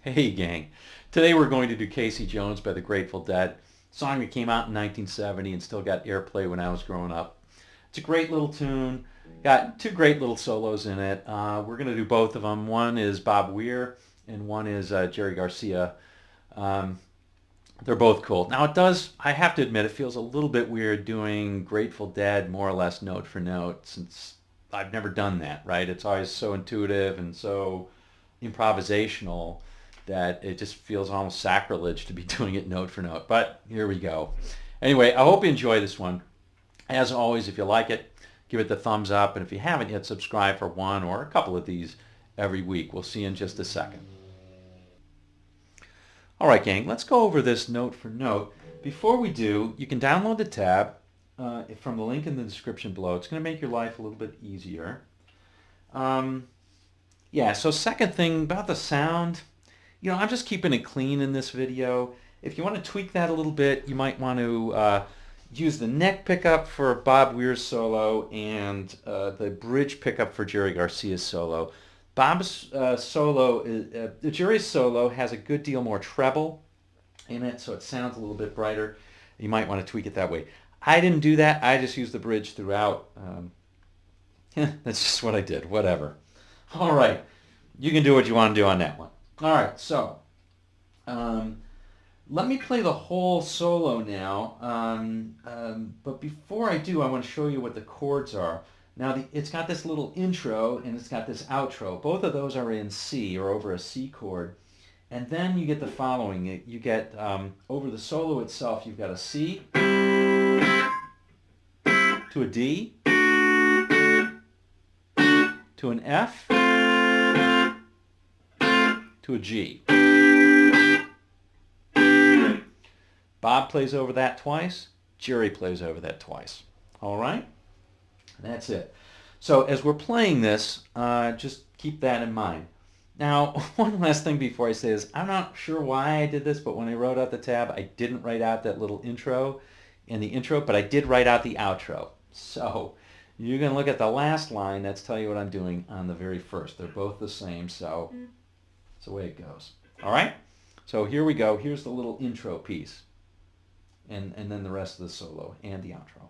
Hey gang, today we're going to do Casey Jones by the Grateful Dead, song that came out in 1970 and still got airplay when I was growing up. It's a great little tune, got two great little solos in it. We're going to do both of them. One is Bob Weir and one is Jerry Garcia. They're both cool. Now I have to admit, it feels a little bit weird doing Grateful Dead more or less note for note since I've never done that, right? It's always so intuitive and so improvisational that it just feels almost sacrilege to be doing it note for note. But here we go. Anyway, I hope you enjoy this one. As always, if you like it, give it the thumbs up. And if you haven't yet, subscribe for one or a couple of these every week. We'll see you in just a second. All right, gang, let's go over this note for note. Before we do, you can download the tab from the link in the description below. It's going to make your life a little bit easier. Yeah, so second thing about the sound, I'm just keeping it clean in this video. If you want to tweak that a little bit, you might want to use the neck pickup for Bob Weir's solo and the bridge pickup for Jerry Garcia's solo. Bob's Jerry's solo has a good deal more treble in it, so it sounds a little bit brighter. You might want to tweak it that way. I didn't do that. I just used the bridge throughout. That's just what I did. Whatever. All right. You can do what you want to do on that one. All right, so let me play the whole solo now, but before I do, I want to show you what the chords are. Now, it's got this little intro, and it's got this outro. Both of those are in C, or over a C chord, and then you get the following. You get, over the solo itself, you've got a C to a D to an F to a G. Bob plays over that twice. Jerry plays over that twice. All right? That's it. So as we're playing this, just keep that in mind. Now, one last thing before I say this. I'm not sure why I did this, but when I wrote out the tab, I didn't write out that little intro in the intro, but I did write out the outro. So you can look at the last line. That's tell you what I'm doing on the very first. They're both the same, so that's the way it goes. All right? So here we go. Here's the little intro piece. And then the rest of the solo and the outro.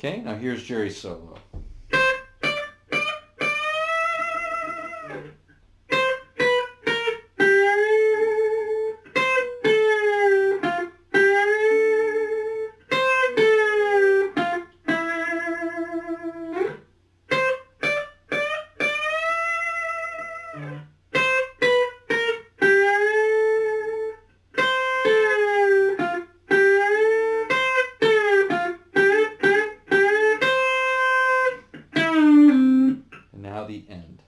Okay, now here's Jerry's solo. The end.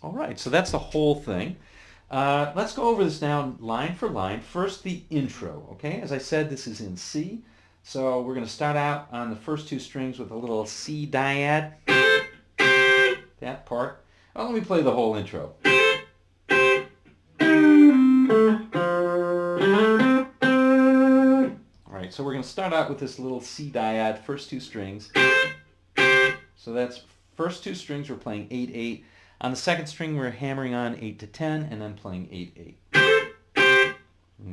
All right, so that's the whole thing. Let's go over this now line for line. First, the intro, okay? As I said, this is in C. So we're going to start out on the first two strings with a little C dyad. That part. Well, let me play the whole intro. All right, so we're going to start out with this little C dyad, first two strings. So that's first two strings, we're playing 8-8. On the second string, we're hammering on 8 to 10 and then playing 8-8.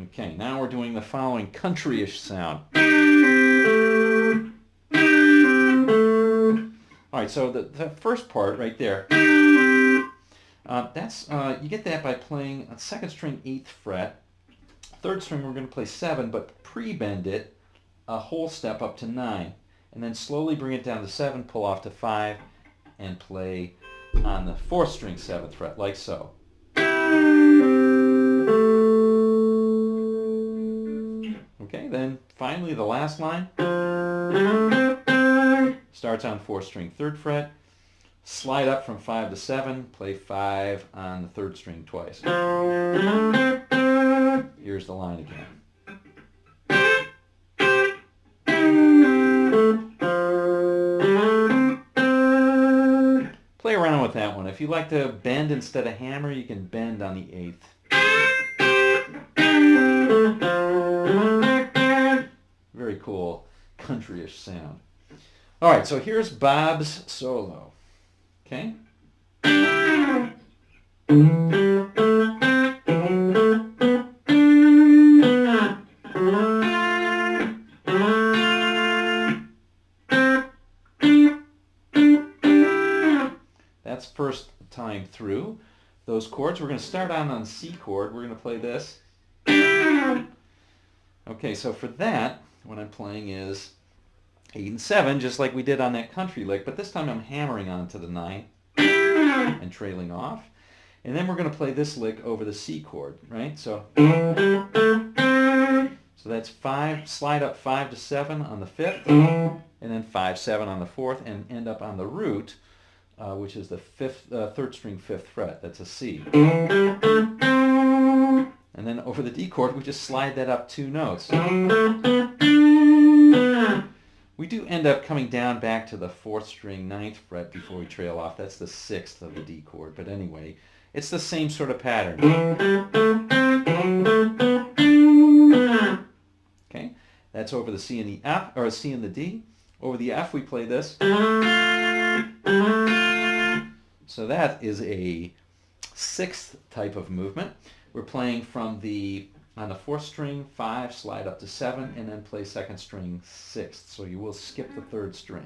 Okay, now we're doing the following country-ish sound. All right, so the first part right there, you get that by playing a second string 8th fret. Third string we're going to play 7, but pre-bend it a whole step up to 9. And then slowly bring it down to 7, pull off to 5, and play on the fourth string 7th fret, like so. Okay, then finally the last line starts on fourth string 3rd fret, slide up from 5 to 7, play 5 on the 3rd string twice. Here's the line again. Play around with that one. If you like to bend instead of hammer, you can bend on the 8th. Very cool country-ish sound. All right, so here's Bob's solo. Okay? That's first time through. Those chords, we're going to start on the C chord. We're going to play this. Okay, so for that, what I'm playing is 8 and 7, just like we did on that country lick, but this time I'm hammering onto the 9th and trailing off. And then we're going to play this lick over the C chord, right? So that's 5, slide up 5 to 7 on the 5th, and then 5, 7 on the 4th, and end up on the root, which is the 3rd string 5th fret. That's a C. And then over the D chord, we just slide that up 2 notes. We do end up coming down back to the 4th string 9th fret before we trail off. That's the 6th of the D chord. But anyway, it's the same sort of pattern. Okay, that's over the C and the F, or C and the D. Over the F, we play this. So that is a 6th type of movement. We're playing from on the 4th string 5, slide up to 7, and then play 2nd string 6th. So you will skip the 3rd string.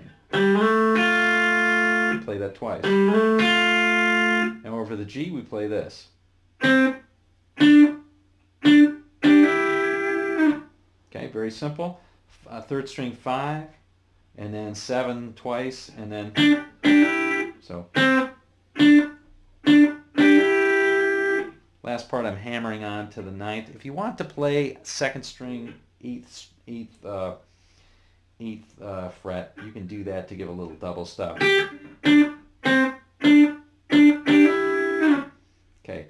Play that twice. And over the G, we play this. Okay, very simple. 3rd string 5, and then 7 twice, and then so. Last part I'm hammering on to the 9th. If you want to play 2nd string 8th fret, you can do that to give a little double stop. Okay,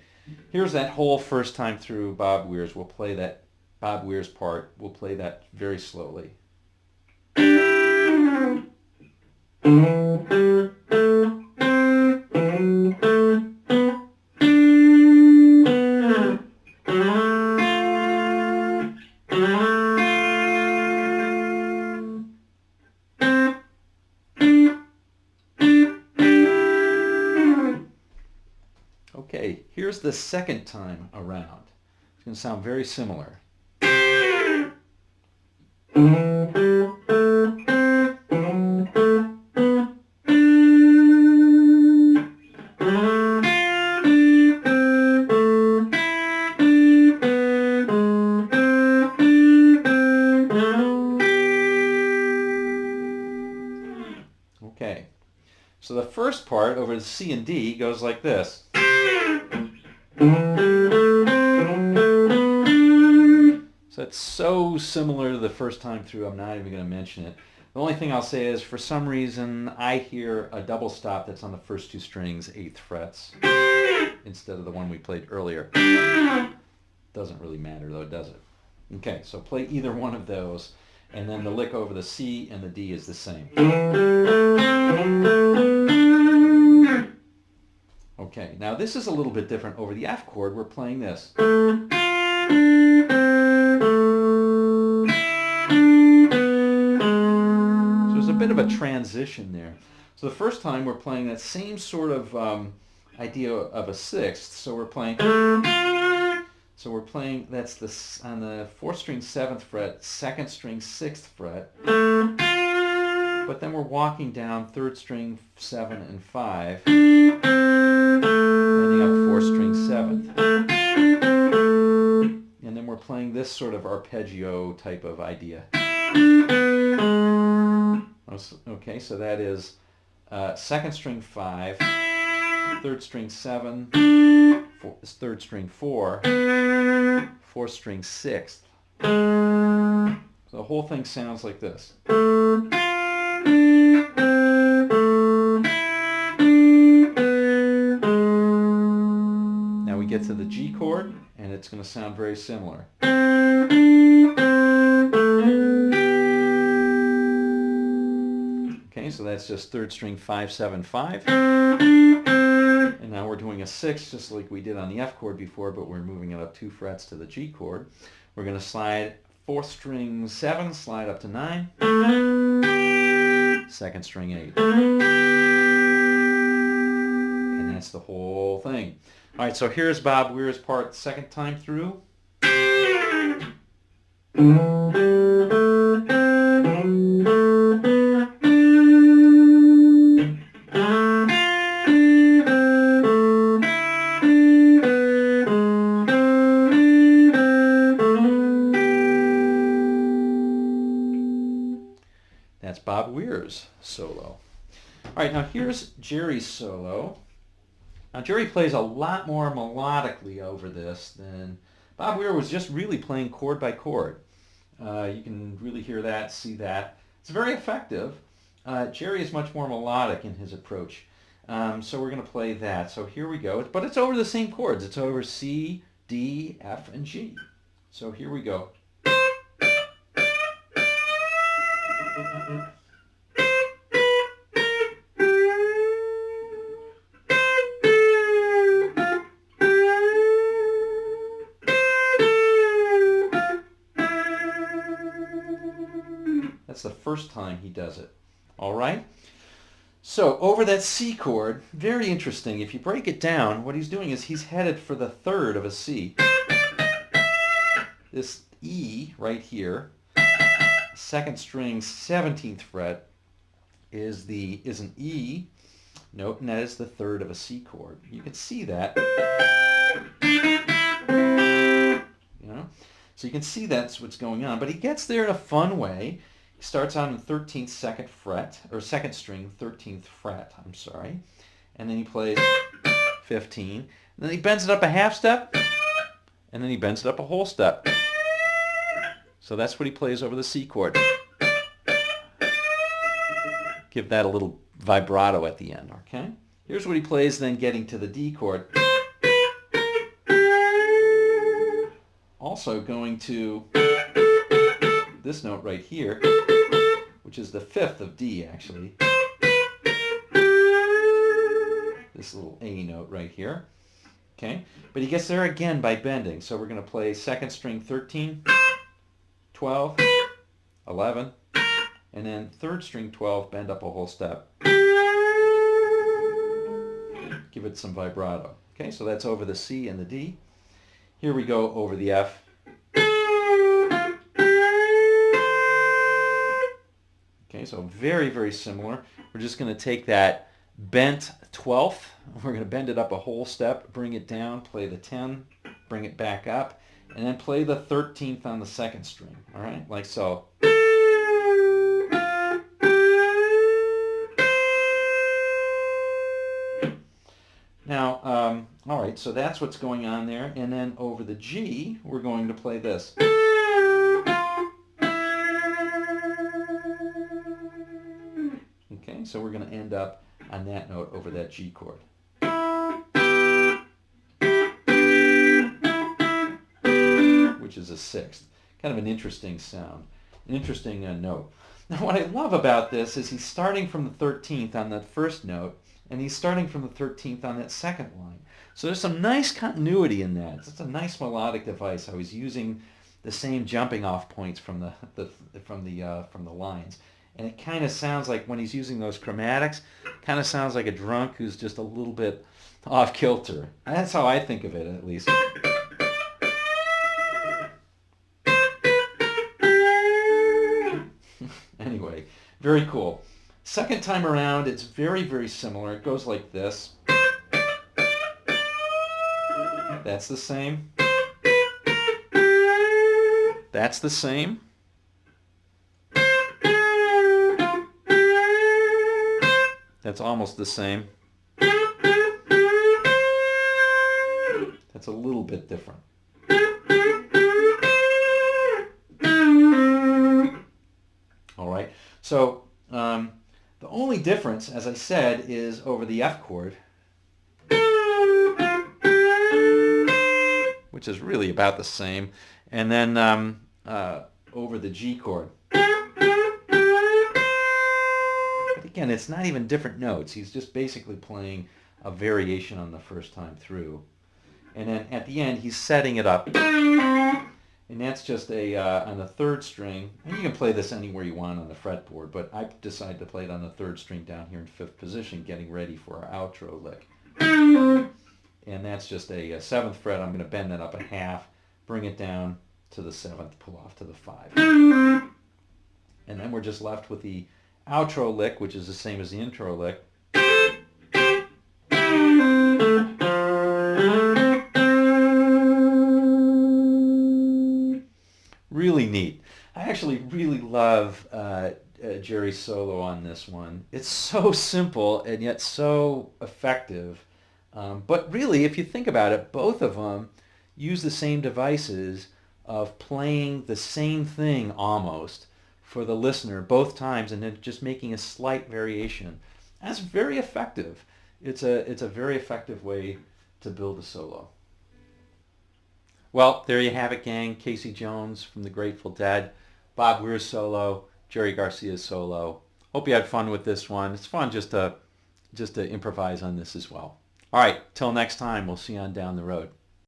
here's that whole first time through Bob Weir's. We'll play that Bob Weir's part. We'll play that very slowly. Okay, here's the second time around. It's going to sound very similar. Okay, so the first part over the C and D goes like this. So it's so similar to the first time through, I'm not even going to mention it. The only thing I'll say is, for some reason, I hear a double stop that's on the first two strings, 8th frets. instead of the one we played earlier. Doesn't really matter though, does it? Okay, so play either one of those, and then the lick over the C and the D is the same. Okay, now this is a little bit different. Over the F chord, we're playing this. So there's a bit of a transition there. So the first time we're playing that same sort of idea of a sixth. So we're playing, that's on the 4th string 7th fret, 2nd string 6th fret. But then we're walking down 3rd string 7 and 5, ending up 4th string 7th. And then we're playing this sort of arpeggio type of idea. Okay, so that is 2nd string 5, 3rd string 7, 3rd string 4, 4th string 6th. So the whole thing sounds like this. Now we get to the G chord, and it's going to sound very similar. Okay, so that's just 3rd string 5, 7, 5. And now we're doing a 6 just like we did on the F chord before, but we're moving it up 2 frets to the G chord. We're going to slide 4th string 7, slide up to 9, 2nd string 8. And that's the whole thing. All right, so here's Bob Weir's part second time through. That's Bob Weir's solo. All right, now here's Jerry's solo. Now Jerry plays a lot more melodically over this than Bob Weir was just really playing chord by chord. You can really hear that, see that. It's very effective. Jerry is much more melodic in his approach. So we're going to play that. So here we go. But it's over the same chords. It's over C, D, F, and G. So here we go. That's the first time he does it. All right? So over that C chord, very interesting. If you break it down, what he's doing is he's headed for the 3rd of a C. This E right here, 2nd string 17th fret, is an E note, and that is the 3rd of a C chord. You can see that. You know? So you can see that's what's going on. But he gets there in a fun way. He starts out in 13th 2nd fret, or 2nd string 13th fret, I'm sorry. And then he plays 15. And then he bends it up a half step, and then he bends it up a whole step. So that's what he plays over the C chord. Give that a little vibrato at the end, okay? Here's what he plays then getting to the D chord. Also going to this note right here, which is the 5th of D actually. This little A note right here. Okay, but he gets there again by bending. So we're going to play 2nd string 13, 12, 11, and then 3rd string 12, bend up a whole step. Give it some vibrato. Okay, so that's over the C and the D. Here we go over the F. Okay, so very, very similar. We're just going to take that bent 12th. We're going to bend it up a whole step, bring it down, play the 10, bring it back up, and then play the 13th on the 2nd string. All right, like so. Now, all right, so that's what's going on there. And then over the G, we're going to play this. Okay, so we're going to end up on that note over that G chord. which is a sixth. Kind of an interesting sound, an interesting note. Now what I love about this is he's starting from the 13th on that first note, and he's starting from the 13th on that second line. So there's some nice continuity in that. It's a nice melodic device how he's using the same jumping off points from the lines. And it kind of sounds like when he's using those chromatics, kind of sounds like a drunk who's just a little bit off kilter. That's how I think of it, at least. Anyway, very cool. Second time around, it's very, very similar. It goes like this. That's the same. That's the same. That's almost the same. That's a little bit different. All right. So the only difference, as I said, is over the F chord, which is really about the same, and then over the G chord. But again, it's not even different notes. He's just basically playing a variation on the first time through. And then at the end, he's setting it up. And that's just on the third string. And you can play this anywhere you want on the fretboard, but I decided to play it on the third string down here in fifth position, getting ready for our outro lick. And that's just a seventh fret. I'm going to bend that up a half, bring it down to the seventh, pull off to the 5. And then we're just left with the outro lick, which is the same as the intro lick. Really neat. I actually really love Jerry's solo on this one. It's so simple and yet so effective. But really, if you think about it, both of them use the same devices of playing the same thing almost for the listener both times and then just making a slight variation. That's very effective. It's a very effective way to build a solo. Well, there you have it, gang. Casey Jones from the Grateful Dead, Bob Weir's solo, Jerry Garcia's solo. Hope you had fun with this one. It's fun just to improvise on this as well. All right, till next time, we'll see you on down the road.